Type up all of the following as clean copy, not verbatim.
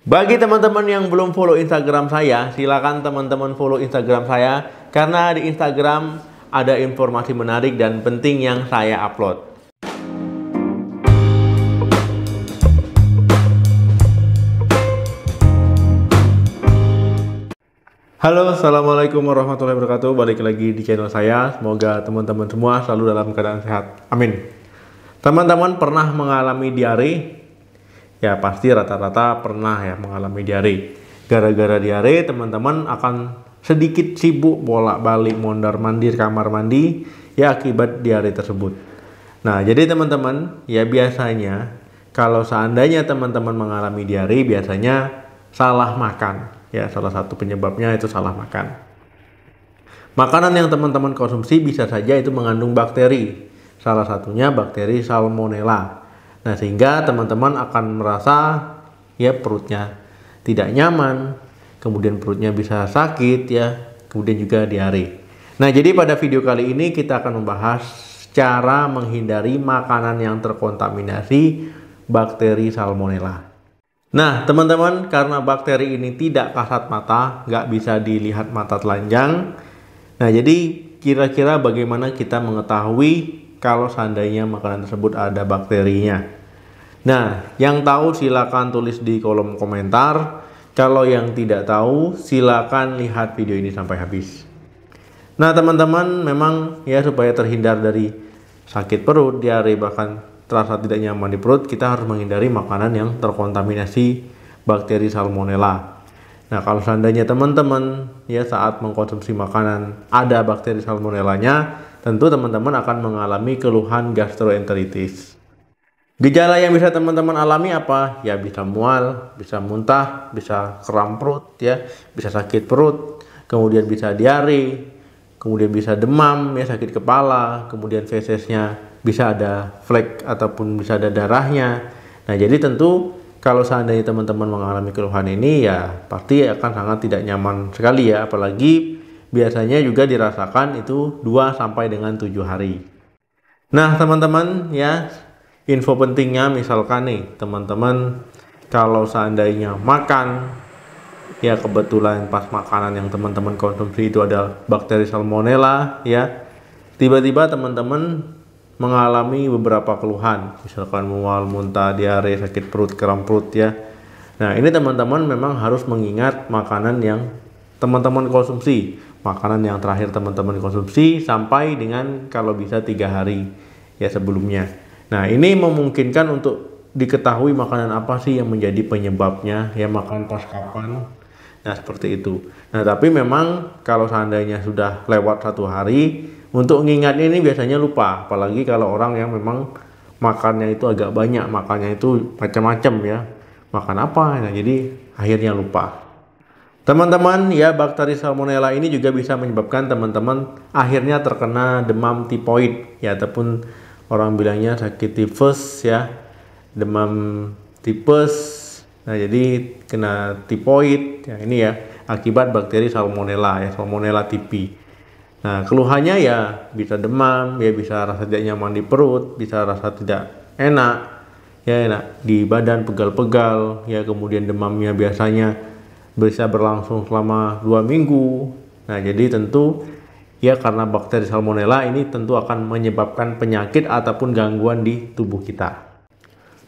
Bagi teman-teman yang belum follow Instagram saya, silakan teman-teman follow Instagram saya karena di Instagram ada informasi menarik dan penting yang saya upload. Halo, assalamualaikum warahmatullahi wabarakatuh. Balik lagi di channel saya. Semoga teman-teman semua selalu dalam keadaan sehat. Amin. Teman-teman pernah mengalami diare? Ya pasti rata-rata pernah ya mengalami diare. Gara-gara diare teman-teman akan sedikit sibuk bolak-balik mondar-mandir kamar mandi ya akibat diare tersebut. Nah jadi teman-teman ya biasanya kalau seandainya teman-teman mengalami diare biasanya salah makan. Ya salah satu penyebabnya itu salah makan. Makanan yang teman-teman konsumsi bisa saja itu mengandung bakteri. Salah satunya bakteri Salmonella. Nah sehingga teman-teman akan merasa ya perutnya tidak nyaman, kemudian perutnya bisa sakit ya, kemudian juga diare. Nah jadi pada video kali ini kita akan membahas cara menghindari makanan yang terkontaminasi bakteri Salmonella. Nah teman-teman, karena bakteri ini tidak kasat mata, nggak bisa dilihat mata telanjang. Nah jadi kira-kira bagaimana kita mengetahui kalau seandainya makanan tersebut ada bakterinya. Nah, yang tahu silakan tulis di kolom komentar. Kalau yang tidak tahu silakan lihat video ini sampai habis. Nah, teman-teman memang ya supaya terhindar dari sakit perut, diare bahkan terasa tidak nyaman di perut, kita harus menghindari makanan yang terkontaminasi bakteri Salmonella. Nah, kalau seandainya teman-teman ya saat mengkonsumsi makanan ada bakteri Salmonellanya, tentu teman-teman akan mengalami keluhan gastroenteritis. Gejala yang bisa teman-teman alami apa? Ya bisa mual, bisa muntah, bisa kram perut ya, bisa sakit perut, kemudian bisa diare, kemudian bisa demam ya, sakit kepala, kemudian fesesnya bisa ada flek ataupun bisa ada darahnya. Nah, jadi tentu kalau seandainya teman-teman mengalami keluhan ini ya pasti akan sangat tidak nyaman sekali ya, apalagi biasanya juga dirasakan itu 2 sampai dengan 7 hari. Nah, teman-teman ya, info pentingnya misalkan nih, teman-teman kalau seandainya makan ya kebetulan pas makanan yang teman-teman konsumsi itu ada bakteri Salmonella ya, tiba-tiba teman-teman mengalami beberapa keluhan, misalkan mual, muntah, diare, sakit perut, kram perut ya. Nah, ini teman-teman memang harus mengingat makanan yang teman-teman konsumsi, makanan yang terakhir teman-teman konsumsi sampai dengan kalau bisa 3 hari ya sebelumnya. Nah ini memungkinkan untuk diketahui makanan apa sih yang menjadi penyebabnya ya, makan pas kapan. Nah seperti itu. Nah tapi memang kalau seandainya sudah lewat 1 hari, untuk mengingat ini biasanya lupa, apalagi kalau orang yang memang makannya itu agak banyak, makannya itu macam-macam ya, makan apa, nah jadi akhirnya lupa. Teman-teman ya, bakteri Salmonella ini juga bisa menyebabkan teman-teman akhirnya terkena demam tipoid ya, ataupun orang bilangnya sakit tifus ya, demam tipes. Nah jadi kena tipoid ya, ini ya akibat bakteri Salmonella ya, Salmonella tipi. Nah keluhannya ya bisa demam ya, bisa rasa tidak nyaman di perut, bisa rasa tidak enak ya, enak di badan, pegal-pegal ya, kemudian demamnya biasanya bisa berlangsung selama 2 minggu. Nah jadi tentu ya karena bakteri Salmonella ini tentu akan menyebabkan penyakit ataupun gangguan di tubuh kita.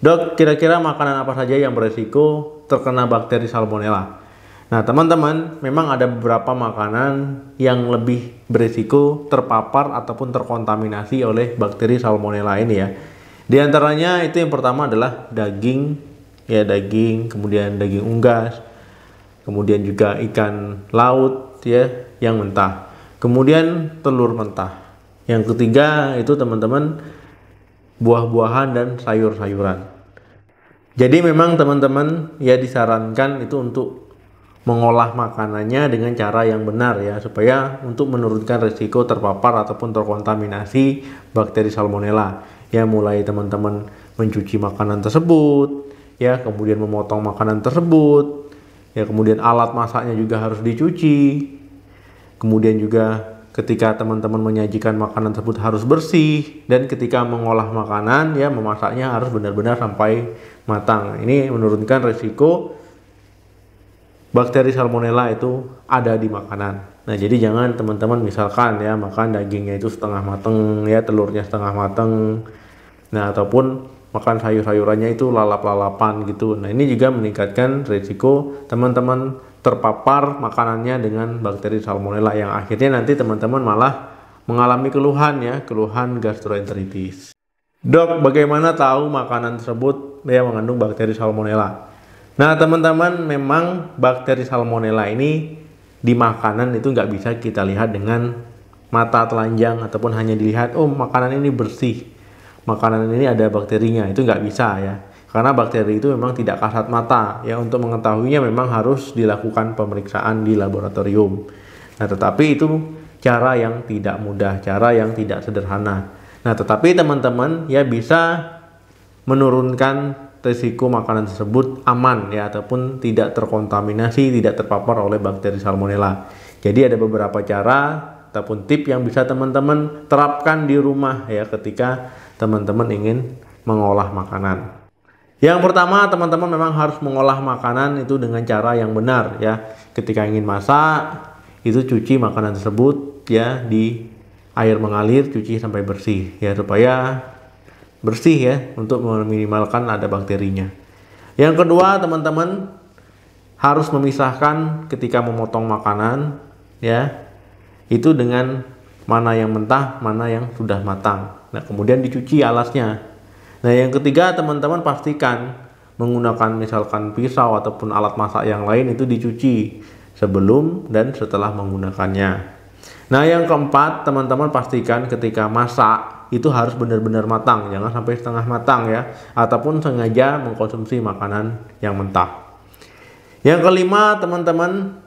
Dok, kira-kira makanan apa saja yang beresiko terkena bakteri Salmonella? Nah teman-teman, memang ada beberapa makanan yang lebih beresiko terpapar ataupun terkontaminasi oleh bakteri Salmonella ini ya. Di antaranya itu yang pertama adalah daging ya, daging, kemudian daging unggas, kemudian juga ikan laut ya yang mentah, kemudian telur mentah. Yang ketiga itu teman-teman buah-buahan dan sayur-sayuran. Jadi memang teman-teman ya disarankan itu untuk mengolah makanannya dengan cara yang benar ya, supaya untuk menurunkan risiko terpapar ataupun terkontaminasi bakteri Salmonella. Ya mulai teman-teman mencuci makanan tersebut ya, kemudian memotong makanan tersebut ya, kemudian alat masaknya juga harus dicuci. Kemudian juga ketika teman-teman menyajikan makanan tersebut harus bersih, dan ketika mengolah makanan ya memasaknya harus benar-benar sampai matang. Ini menurunkan risiko bakteri salmonella itu ada di makanan. Nah, jadi jangan teman-teman misalkan ya makan dagingnya itu setengah mateng ya, telurnya setengah mateng. Nah, ataupun makan sayur-sayurannya itu lalap-lalapan gitu. Nah, ini juga meningkatkan risiko teman-teman terpapar makanannya dengan bakteri salmonella yang akhirnya nanti teman-teman malah mengalami keluhan ya, keluhan gastroenteritis. Dok, bagaimana tahu makanan tersebut ya mengandung bakteri salmonella? Nah, teman-teman, memang bakteri salmonella ini di makanan itu nggak bisa kita lihat dengan mata telanjang ataupun hanya dilihat, oh makanan ini bersih, makanan ini ada bakterinya, itu nggak bisa ya. Karena bakteri itu memang tidak kasat mata ya, untuk mengetahuinya memang harus dilakukan pemeriksaan di laboratorium. Nah, tetapi itu cara yang tidak mudah, cara yang tidak sederhana. Nah, tetapi teman-teman ya bisa menurunkan risiko makanan tersebut aman ya, ataupun tidak terkontaminasi, tidak terpapar oleh bakteri salmonella. Jadi ada beberapa cara ataupun tip yang bisa teman-teman terapkan di rumah ya ketika teman-teman ingin mengolah makanan. Yang pertama, teman-teman memang harus mengolah makanan itu dengan cara yang benar ya. Ketika ingin masak, itu cuci makanan tersebut ya di air mengalir, cuci sampai bersih ya, supaya bersih ya, untuk meminimalkan ada bakterinya. Yang kedua, teman-teman harus memisahkan ketika memotong makanan ya, itu dengan mana yang mentah, mana yang sudah matang. Nah, kemudian dicuci alasnya. Nah, yang ketiga, teman-teman pastikan menggunakan misalkan pisau ataupun alat masak yang lain itu dicuci sebelum dan setelah menggunakannya. Nah, yang keempat, teman-teman pastikan ketika masak itu harus benar-benar matang, jangan sampai setengah matang ya, ataupun sengaja mengkonsumsi makanan yang mentah. Yang kelima, teman-teman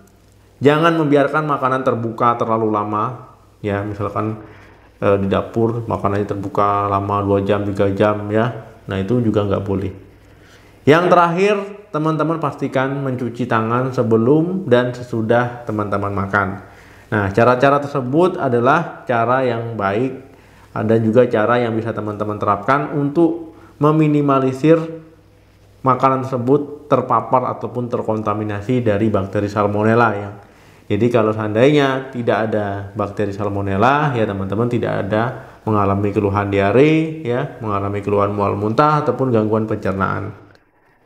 jangan membiarkan makanan terbuka terlalu lama ya, misalkan di dapur makanannya terbuka lama 2 jam 3 jam ya. Nah, itu juga nggak boleh. Yang terakhir, teman-teman pastikan mencuci tangan sebelum dan sesudah teman-teman makan. Nah, cara-cara tersebut adalah cara yang baik. Ada juga cara yang bisa teman-teman terapkan untuk meminimalisir makanan tersebut terpapar ataupun terkontaminasi dari bakteri salmonella ya. Jadi kalau seandainya tidak ada bakteri salmonella ya, teman-teman tidak ada mengalami keluhan diare ya, mengalami keluhan mual muntah ataupun gangguan pencernaan.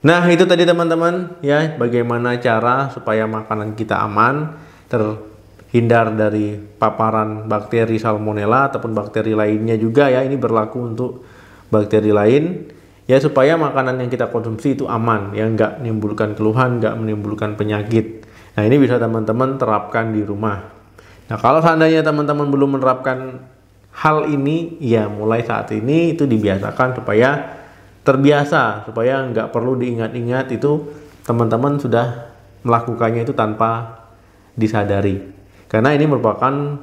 Nah, itu tadi teman-teman ya, bagaimana cara supaya makanan kita aman, terhindar dari paparan bakteri salmonella ataupun bakteri lainnya juga ya. Ini berlaku untuk bakteri lain ya, supaya makanan yang kita konsumsi itu aman ya, nggak menimbulkan keluhan, nggak menimbulkan penyakit. Nah, ini bisa teman-teman terapkan di rumah. Nah, kalau seandainya teman-teman belum menerapkan hal ini ya, mulai saat ini itu dibiasakan supaya terbiasa, supaya nggak perlu diingat-ingat, itu teman-teman sudah melakukannya itu tanpa disadari. Karena ini merupakan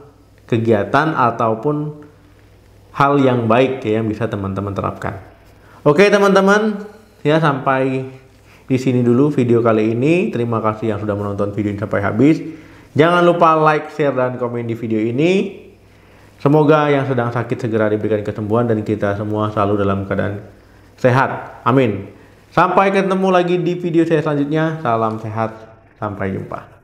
kegiatan ataupun hal yang baik ya, yang bisa teman-teman terapkan. Oke teman-teman, ya sampai di sini dulu video kali ini. Terima kasih yang sudah menonton video ini sampai habis. Jangan lupa like, share, dan komen di video ini. Semoga yang sedang sakit segera diberikan kesembuhan dan kita semua selalu dalam keadaan sehat. Amin. Sampai ketemu lagi di video saya selanjutnya. Salam sehat. Sampai jumpa.